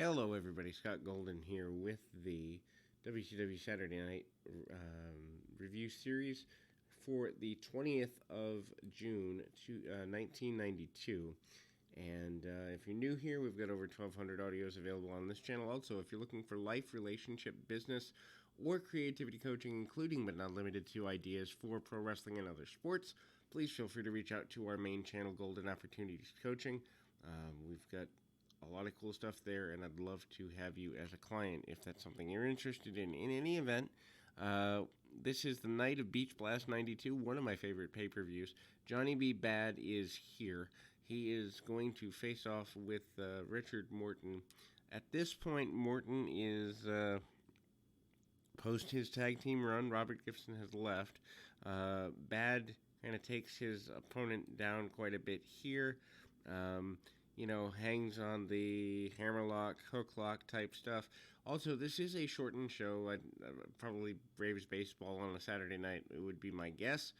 Hello, everybody. Scott Golden here with the WCW Saturday Night review series for the 20th of June, 1992. And if you're new here, we've got over 1,200 audios available on this channel. Also, if you're looking for life, relationship, business, or creativity coaching, including but not limited to ideas for pro wrestling and other sports, please feel free to reach out to our main channel, Golden Opportunities Coaching. We've got a lot of cool stuff there, and I'd love to have you as a client if that's something you're interested in. In any event, this is the night of Beach Blast 92, one of my favorite pay-per-views. Johnny B. Bad is here. He is going to face off with Richard Morton. At this point, Morton is post his tag team run. Robert Gibson has left. Bad kind of takes his opponent down quite a bit here. Hangs on the hammerlock, hooklock type stuff. Also, this is a shortened show. Probably Braves baseball on a Saturday night, it would be my guess.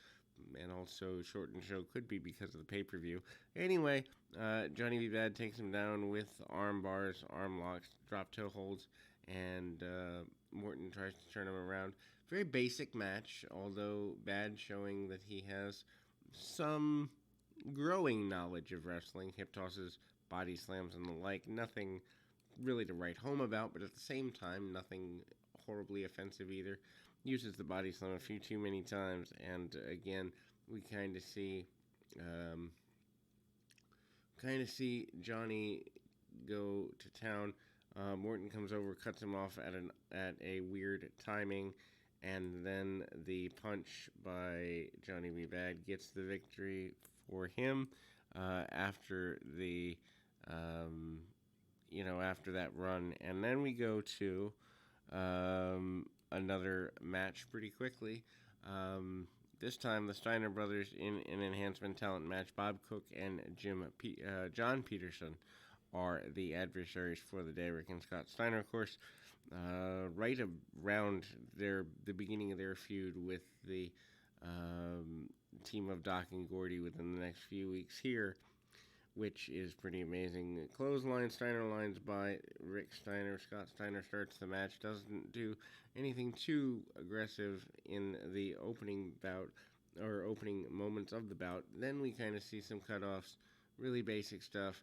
And also, shortened show could be because of the pay-per-view. Anyway, Johnny B. Bad takes him down with arm bars, arm locks, drop toe holds, and Morton tries to turn him around. Very basic match, although Bad showing that he has some growing knowledge of wrestling, hip tosses, body slams, and the like. Nothing really to write home about, but at the same time, nothing horribly offensive either. Uses the body slam a few too many times, and again, we kind of see Johnny go to town. Morton comes over, cuts him off at a weird timing, and then the punch by Johnny B. Bad gets the victory for him after after that run. And then we go to another match pretty quickly. This time, the Steiner brothers in an enhancement talent match. Bob Cook and John Peterson are the adversaries for the day. Rick and Scott Steiner, of course, right around the beginning of their feud with the team of Doc and Gordy within the next few weeks here, which is pretty amazing. Clothesline, Steiner lines by Rick Steiner. Scott Steiner starts the match, doesn't do anything too aggressive in the opening bout, or opening moments of the bout. Then we kind of see some cutoffs, really basic stuff.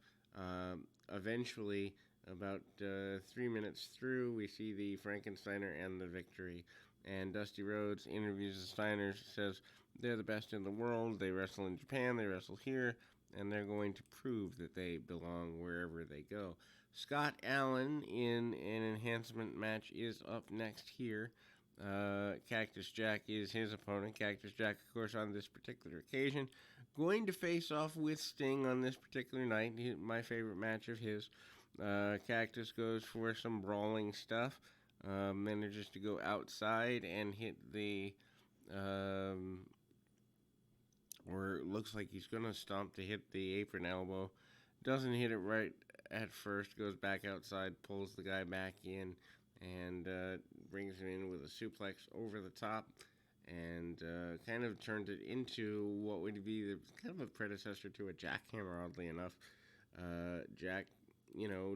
Eventually, about 3 minutes through, we see the Frankensteiner and the victory. And Dusty Rhodes interviews the Steiners, says they're the best in the world, they wrestle in Japan, they wrestle here, and they're going to prove that they belong wherever they go. Scott Allen in an enhancement match is up next here. Cactus Jack is his opponent. Cactus Jack, of course, on this particular occasion, going to face off with Sting on this particular night. My favorite match of his. Cactus goes for some brawling stuff. Manages to go outside and hit or looks like he's going to stomp to hit the apron elbow. Doesn't hit it right at first, goes back outside, pulls the guy back in, and brings him in with a suplex over the top, and kind of turned it into what would be kind of a predecessor to a jackhammer, oddly enough. Jack,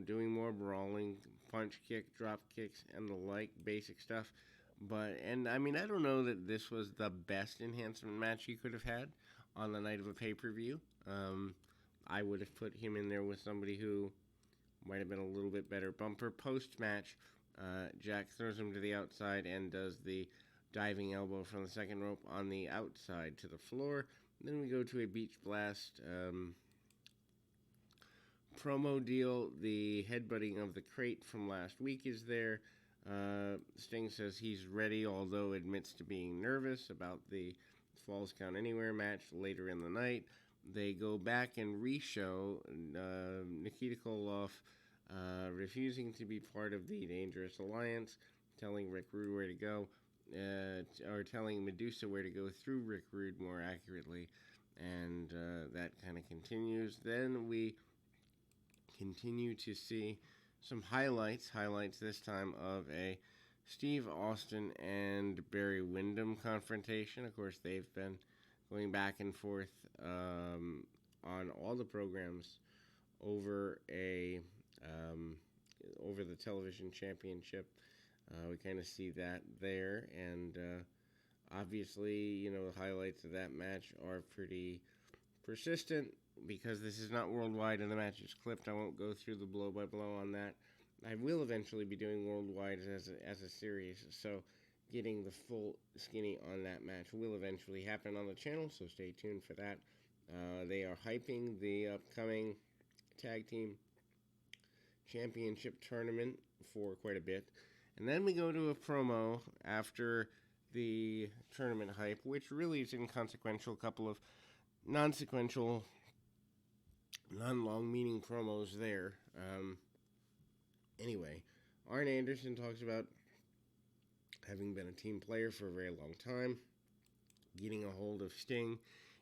doing more brawling, punch kick, drop kicks, and the like, basic stuff. I don't know that this was the best enhancement match he could have had on the night of a pay-per-view. I would have put him in there with somebody who might have been a little bit better. Bumper post-match, Jack throws him to the outside and does the diving elbow from the second rope on the outside to the floor. Then we go to a Beach Blast promo deal. The headbutting of the crate from last week is there. Sting says he's ready, although admits to being nervous about the Falls Count Anywhere match later in the night. They go back and re-show Nikita Koloff refusing to be part of the Dangerous Alliance, telling Rick Rude where to go, or telling Medusa where to go through Rick Rude more accurately, and that kind of continues. Then we continue to see some highlights this time of a Steve Austin and Barry Windham confrontation. Of course, they've been going back and forth on all the programs over over the television championship. We kind of see that there, and obviously, the highlights of that match are pretty persistent because this is not worldwide and the match is clipped. I won't go through the blow by blow on that. I will eventually be doing worldwide as a series, so getting the full skinny on that match will eventually happen on the channel, so stay tuned for that. They are hyping the upcoming tag team championship tournament for quite a bit. And then we go to a promo after the tournament hype, which really is inconsequential. A couple of non-sequential, non-long meaning promos there. Anyway, Arn Anderson talks about having been a team player for a very long time, getting a hold of Sting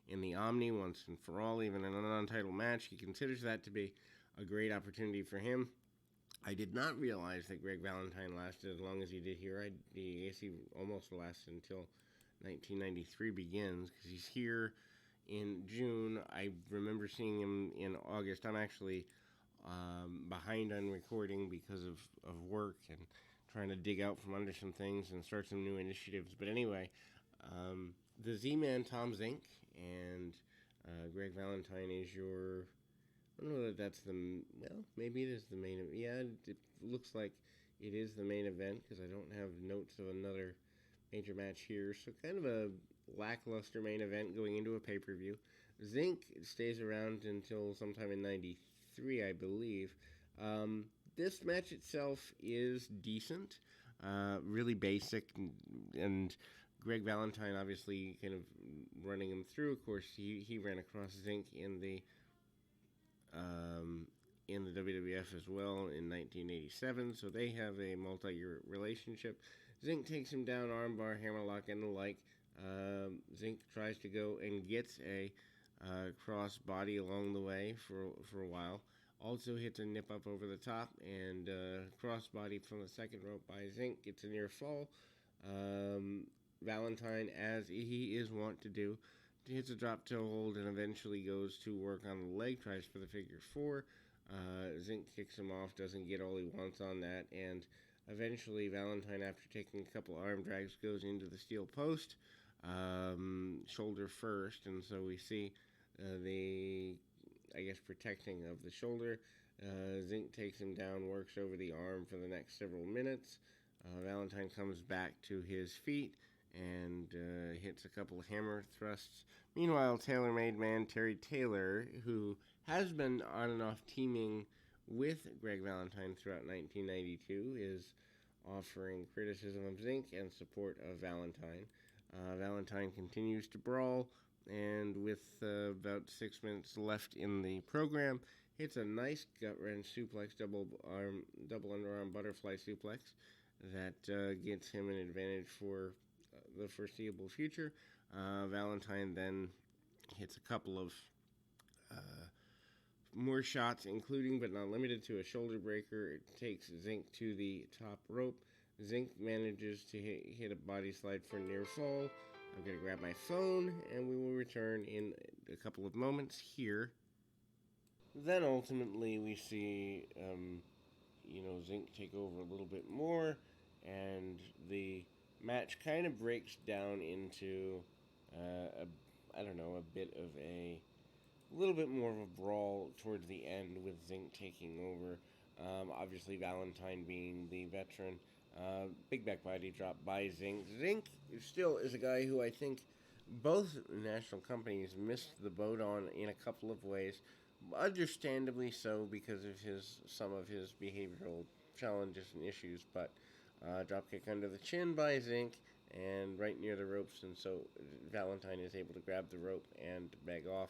in the Omni once and for all, even in a non-title match. He considers that to be a great opportunity for him. I did not realize that Greg Valentine lasted as long as he did here. I guess he almost lasted until 1993 begins, because he's here in June. I remember seeing him in August. I'm actually behind on recording because of work and trying to dig out from under some things and start some new initiatives. But anyway, the Z-Man Tom Zink and Greg Valentine is your... I don't know that that's maybe it is the main event. Yeah, it looks like it is the main event because I don't have notes of another major match here. So kind of a lackluster main event going into a pay-per-view. Zink stays around until sometime in 93, I believe. This match itself is decent, really basic, and Greg Valentine obviously kind of running him through. Of course, he ran across Zink in the WWF as well in 1987, so they have a multi-year relationship. Zink takes him down, armbar, hammerlock, and the like. Zink tries to go and gets a cross body along the way for a while. Also hits a nip up over the top and cross body from the second rope by Zink. Gets a near fall. Valentine, as he is wont to do, hits a drop toe hold and eventually goes to work on the leg, tries for the figure four. Zink kicks him off, doesn't get all he wants on that, and eventually Valentine, after taking a couple arm drags, goes into the steel post, shoulder first, and so we see the protecting of the shoulder. Zink takes him down, works over the arm for the next several minutes. Valentine comes back to his feet and hits a couple of hammer thrusts. Meanwhile, TaylorMade man Terry Taylor, who has been on and off teaming with Greg Valentine throughout 1992, is offering criticism of Zink and support of Valentine. Valentine continues to brawl, and with about 6 minutes left in the program, hits a nice gut-wrench suplex, double underarm butterfly suplex, that gets him an advantage for the foreseeable future. Valentine then hits a couple of more shots, including but not limited to a shoulder breaker. It takes Zink to the top rope. Zink manages to hit a body slide for near fall. I'm going to grab my phone, and we will return in a couple of moments here. Then ultimately we see, Zink take over a little bit more, and the match kind of breaks down into a little bit more of a brawl towards the end with Zink taking over. Obviously Valentine being the veteran. Big back body drop by Zink. Zink still is a guy who I think both national companies missed the boat on in a couple of ways. Understandably so, because of some of his behavioral challenges and issues, but dropkick under the chin by Zink and right near the ropes, and so Valentine is able to grab the rope and beg off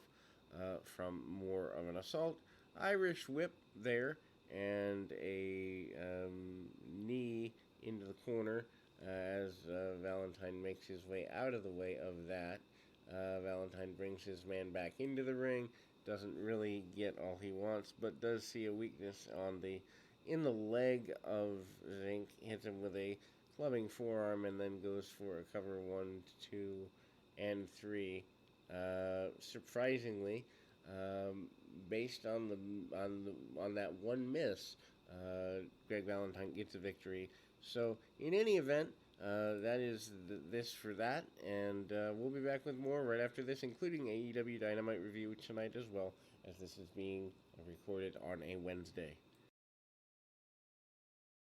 from more of an assault. Irish whip there, and a knee into the corner as Valentine makes his way out of the way of that. Valentine brings his man back into the ring, doesn't really get all he wants, but does see a weakness in the leg of Zink, hits him with a clubbing forearm, and then goes for a cover 1, 2, and 3. Surprisingly, based on that one miss, Greg Valentine gets a victory. So, in any event, that is this for that, and we'll be back with more right after this, including AEW Dynamite review tonight as well, as this is being recorded on a Wednesday.